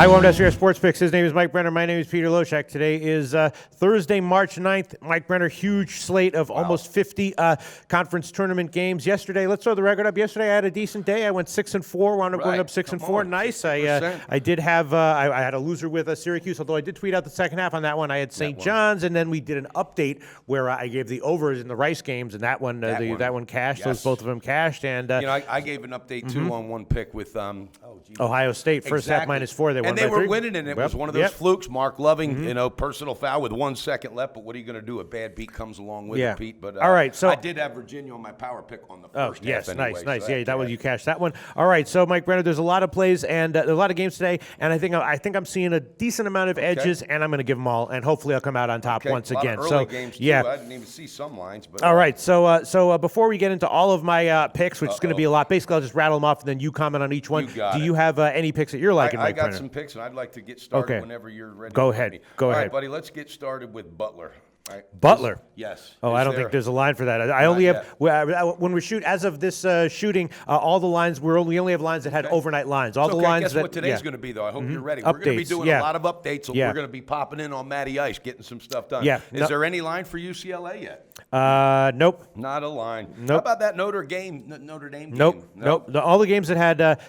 Hi, welcome to SRS Sports Picks. His name is Mike Brenner. My name is Peter Loshak. Today is Thursday, March 9th. Mike Brenner, huge slate of almost 50 conference tournament games. Yesterday, let's throw the record up. Yesterday, I had a decent day. I went 6-4, wound up going up 6-4. Nice. I did have, I had a loser with Syracuse, although I did tweet out the second half on that one. I had St. John's, and then we did an update where I gave the overs in the Rice games, and that one cashed. Yes. Both of them cashed. And I gave an update, too, on one pick with Ohio State, first half -4. They were winning, and it was one of those flukes. Mark Loving, personal foul with 1 second left. But what are you going to do? A bad beat comes along with it, Pete. But all right, so I did have Virginia on my power pick on the first half. Anyway, nice. So that was you cashed that one. All right, so Mike Brenner, there's a lot of plays and a lot of games today, and I think I'm seeing a decent amount of edges, and I'm going to give them all, and hopefully I'll come out on top once again. Of early games too. I didn't even see some lines. But all right, so before we get into all of my picks, which is going to be a lot, basically I'll just rattle them off, and then you comment on each one. Do you have any picks that you're liking, Mike Brenner? I got some picks, and I'd like to get started whenever you're ready. Go ahead. All right, buddy, let's get started with Butler. Right. Butler? Yes. Oh, I don't think there's a line for that. I only have, when we shoot, as of this shooting, all the lines, we only have lines that had overnight lines. All the lines guess what today's going to be, though? I hope you're ready. We're going to be doing a lot of updates, so we're going to be popping in on Matty Ice, getting some stuff done. Is there any line for UCLA yet? Nope. Not a line. Nope. How about that Notre Dame game? Nope. All the games that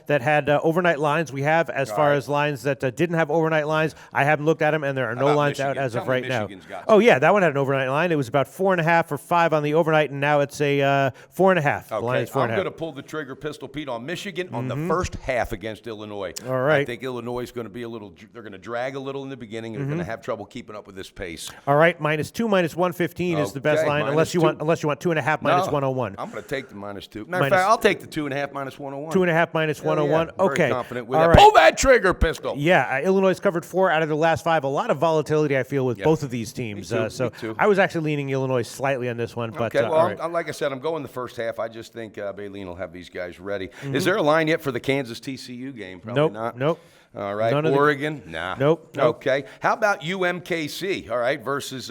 had overnight lines we have. As far as lines that didn't have overnight lines, I haven't looked at them, and there are no lines out as of right now. Oh yeah, that one had an overnight line. It was about 4.5 or 5 on the overnight, and now it's a 4.5. Okay, line is 4.5. I'm going to pull the trigger, Pistol Pete, on Michigan on the first half against Illinois. All right. I think Illinois is going to be they're going to drag a little in the beginning, and they're going to have trouble keeping up with this pace. All right, -2, -115 is the best line, unless you want 2.5 -101. I'm going to take the -2. Matter of fact, I'll take the 2.5 -101. 2.5 -101. Okay. Very confident with that. Pull that trigger, Pistol. Yeah, Illinois covered 4 out of the last 5. A lot of volatility, I feel, with both of these teams. Me too. I was actually leaning Illinois slightly on this one. But, like I said, I'm going the first half. I just think Baleen will have these guys ready. Is there a line yet for the Kansas TCU game? Probably not. Nope. All right. Oregon? Nah. Nope. Okay. How about UMKC? All right, versus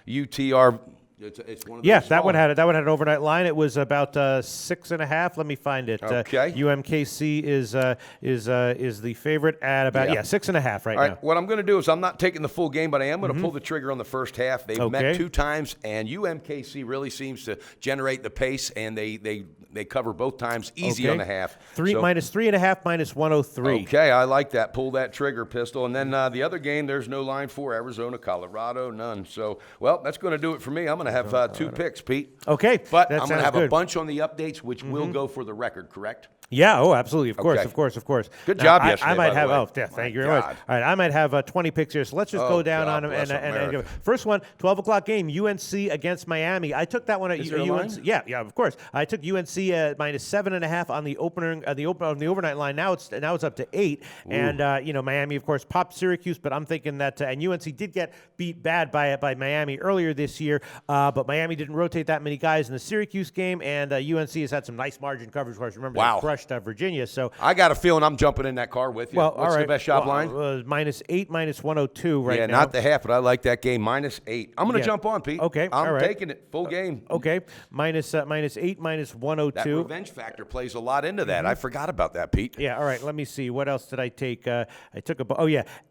UTR. It's one of those that one had an overnight line. It was about 6.5. Let me find it. Okay. UMKC is the favorite at about 6.5 right now. What I'm going to do is I'm not taking the full game, but I am going to pull the trigger on the first half. They've met 2 times, and UMKC really seems to generate the pace, and they cover both times easy on the half. -3.5 -103. Okay, I like that. Pull that trigger, Pistol. And then the other game, there's no line for Arizona, Colorado, none. So, that's going to do it for me. I'm going to have 2 picks, Pete. Okay. But I'm going to have a bunch on the updates, which will go for the record, correct? Yeah, absolutely. Of course. Good job yesterday, I might have, thank you very much. All right, I might have 20 picks here, so let's just go down on them. And first one, 12 o'clock game, UNC against Miami. I took that one at UNC. Yeah, of course. I took UNC -7.5 on the overnight line. Now it's up to 8. Ooh. And Miami, of course, popped Syracuse, but I'm thinking that and UNC did get beat bad by Miami earlier this year, but Miami didn't rotate that many guys in the Syracuse game, and UNC has had some nice margin coverage for us. Remember, they crushed Virginia. So I got a feeling I'm jumping in that car with you. What's the best shop line? -8, -102 right now. Yeah, not the half, but I like that game. -8. I'm going to jump on, Pete. Okay, I'm taking it full game. Okay, -8, -102. That revenge factor plays a lot into that. I forgot about that, Pete. Yeah. All right. Let me see. What else did I take? I took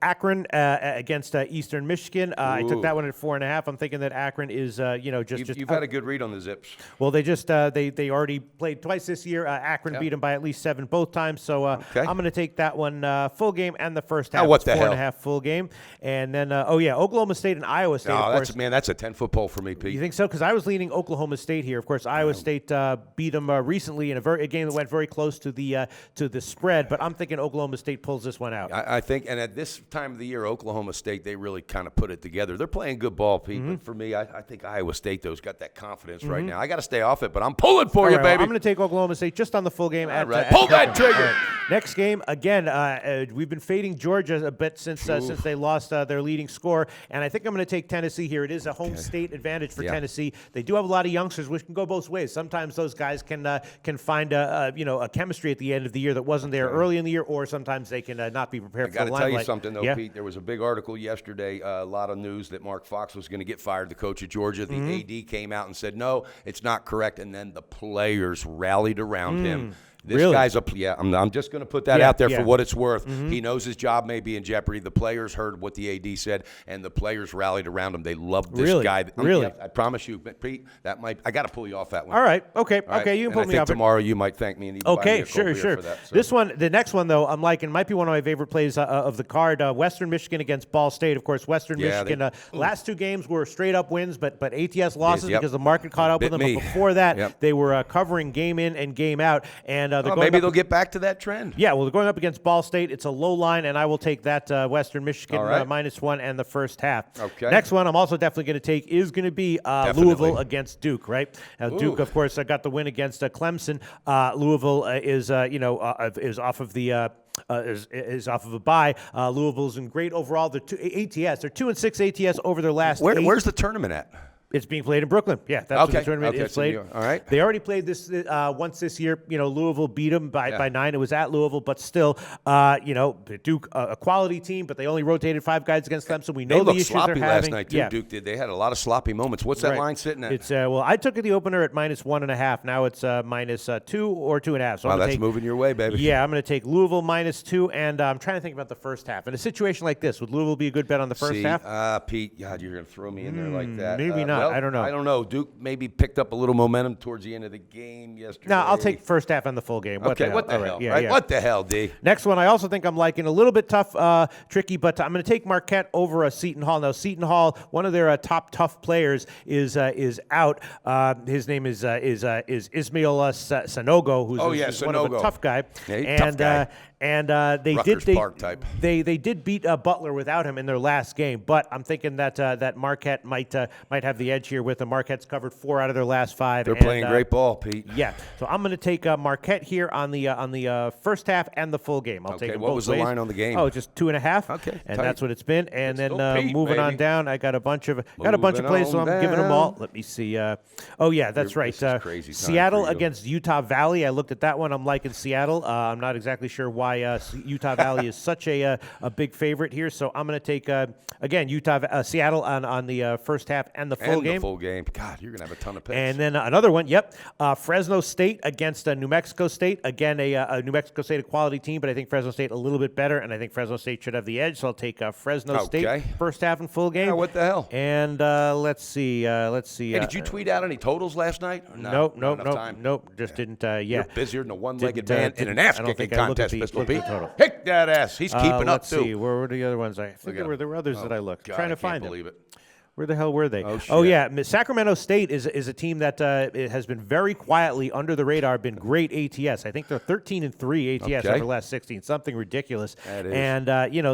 Akron against Eastern Michigan. I took that one at 4.5. I'm thinking that Akron is You've had a good read on the Zips. Well, they just they already played twice this year. Akron beat them by at least 7 both times. So I'm going to take that one full game and the first half. What the hell? 4.5 full game. And then, Oklahoma State and Iowa State, of course. That's a 10-foot pole for me, Pete. You think so? Because I was leaning Oklahoma State here. Of course, Iowa State beat them recently in a game that went very close to the spread. But I'm thinking Oklahoma State pulls this one out. I think, and at this time of the year, Oklahoma State, they really kind of put it together. They're playing good ball, Pete. But for me, I think Iowa State, though, has got that confidence right now. I got to stay off it, but I'm pulling for you, baby. Well, I'm going to take Oklahoma State just on the full game. Pull that trigger. Right. Next game, again, we've been fading Georgia a bit since they lost their leading scorer, and I think I'm going to take Tennessee here. It is a home state advantage for Tennessee. They do have a lot of youngsters, which can go both ways. Sometimes those guys can find a chemistry at the end of the year that wasn't there early in the year, or sometimes they can not be prepared for the limelight. I got to tell you something, though, Pete. There was a big article yesterday, a lot of news that Mark Fox was going to get fired, the coach of Georgia. The AD came out and said, no, it's not correct, and then the players rallied around him. This really? guy's I'm just going to put that out there for what it's worth. He knows his job may be in jeopardy. The players heard what the AD said, and the players rallied around him. They loved this guy. Really? I promise you, Pete, I got to pull you off that one. All right. Okay. You can pull me off. Tomorrow you might thank me. And okay, sure. For that, so. This one, the next one, though, I'm liking, might be one of my favorite plays of the card. Western Michigan against Ball State. Of course, Western Michigan, last 2 games were straight-up wins, but ATS losses because the market caught up with them. But before that, they were covering game in and game out. And maybe they'll get back to that trend. Yeah, well, they're going up against Ball State. It's a low line, and I will take that Western Michigan -1 and the first half. Okay. Next one I'm also definitely going to take is going to be Louisville against Duke, right? Now, Duke, of course, got the win against Clemson. Louisville is off of the is off of a bye. Louisville's in great overall. They're 2-6 ATS over their last 8. Where's the tournament at? It's being played in Brooklyn. Yeah, that's where the tournament is played. All right. They already played this once this year. Louisville beat them by 9. It was at Louisville, but still, Duke, a quality team, but they only rotated 5 guys against Clemson. We know the issues they're having. They looked sloppy last night, too. Duke did. They had a lot of sloppy moments. What's that line sitting at? It's I took the opener at -1.5. Now it's -2 or 2.5. So that's moving your way, baby. Yeah, I'm going to take Louisville -2, and I'm trying to think about the first half. In a situation like this, would Louisville be a good bet on the first half? Pete, God, you're going to throw me in there like that. Maybe not. I don't know. I don't know. Duke maybe picked up a little momentum towards the end of the game yesterday. No, I'll take first half and the full game. What the hell? Right? What the hell, D? Next one, I also think I'm liking a little bit tough, tricky, but I'm going to take Marquette over Seton Hall. Now, Seton Hall, one of their top tough players, is out. His name is Ismail Sanogo, who's one of a tough guy. Yeah, he's a tough guy. And they did beat Butler without him in their last game, but I'm thinking that Marquette might have the edge here with them. Marquette's covered 4 out of their last 5. They're playing great ball, Pete. Yeah, so I'm going to take Marquette here on the first half and the full game. I'll take them both what was the line on the game? Oh, just 2.5. Okay, and tight. That's what it's been. And it's then moving on down, I got a bunch of plays, so I'm giving them all. Let me see. That's right. Seattle against Utah Valley. I looked at that one. I'm liking Seattle. I'm not exactly sure why Utah Valley is such a big favorite here, so I'm going to take again Seattle on the first half and the full game. The full game. God, you're going to have a ton of picks. And then another one. Yep, Fresno State against New Mexico State. Again, a New Mexico State a quality team, but I think Fresno State a little bit better, and I think Fresno State should have the edge. So I'll take Fresno State first half and full game. Yeah, what the hell? And let's see. Hey, did you tweet out any totals last night? Nope. Just didn't. You're busier than a one-legged man in an ass-kicking contest, Pistol Pete. Kick that ass. He's keeping up, let's too. Let's see. Where were the other ones? I think there were others that I looked. God, trying to find them. Believe it. Where the hell were they? Oh, yeah. Sacramento State is a team that has been very quietly under the radar, been great ATS. I think they're 13-3 ATS over the last 16, something ridiculous. That is. And,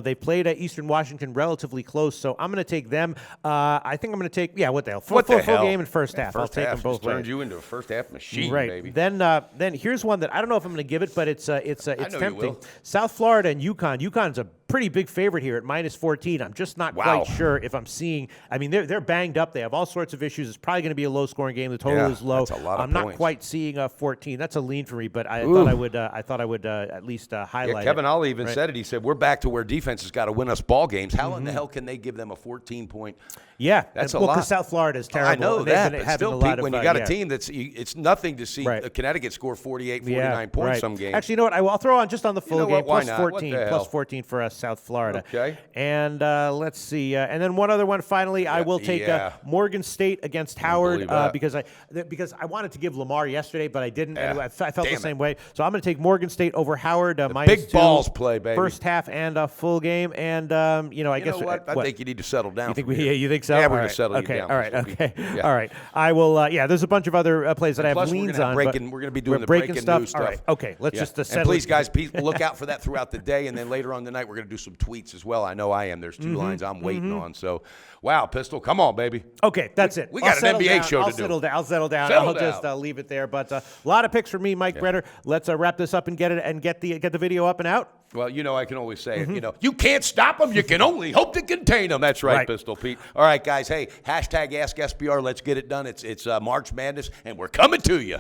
they played at Eastern Washington relatively close, so I'm going to take them. I think I'm going to take, what the hell? Full game and first half. I'll take them both. Turned you into a first half machine, right. baby. Then here's one that I don't know if I'm going to give it, but it's tempting. South Florida and UConn. UConn's a pretty big favorite here at -14. I'm just not quite sure if I'm seeing. I mean, they're banged up. They have all sorts of issues. It's probably going to be a low-scoring game. The total is low. That's a lot of I'm not points. quite seeing 14. That's a lean for me, but I thought I would at least highlight. Kevin Ollie even said it. He said, "We're back to where defense has got to win us ball games. How in the hell can they give them a 14-point?" Yeah, that's a lot. Because South Florida is terrible. I know that, but still, Pete, when you got a team it's nothing to see Connecticut score 48, 49 points some games. Actually, you know what? I'll throw on just on the full game Why plus not? 14 for South Florida. Okay. And let's see. And then one other one finally. I will take Morgan State against Howard because I wanted to give Lamar yesterday, but I didn't. Yeah. I felt the same way. So I'm going to take Morgan State over Howard -2. Big balls play, baby. First half and full game. And I guess what? I think you need to settle down. You think so? Yeah, we're going to settle you down. All right. Okay. Yeah. All right. I will. There's a bunch of other plays that I have leans on. We're going to be doing the breaking news stuff. All right. Okay. Let's just settle. And please, guys, look out for that throughout the day, and then later on tonight we're going to do some tweets as well. I know I am. There's 2 lines I'm waiting on. So, wow, Pistol, come on, baby. Okay, that's it. We got an NBA show to do. I'll settle down. I'll just leave it there. But a lot of picks for me, Mike Brenner. Let's wrap this up and get the video up and out. Well, I can always say it. You can't stop them. You can only hope to contain them. That's right, Pistol Pete. All right, guys. Hey, #AskSBR. Let's get it done. It's March Madness, and we're coming to you.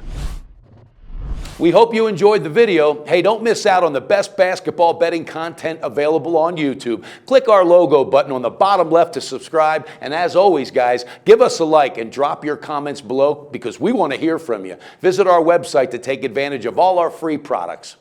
We hope you enjoyed the video. Hey, don't miss out on the best basketball betting content available on YouTube. Click our logo button on the bottom left to subscribe. And as always, guys, give us a like and drop your comments below because we want to hear from you. Visit our website to take advantage of all our free products.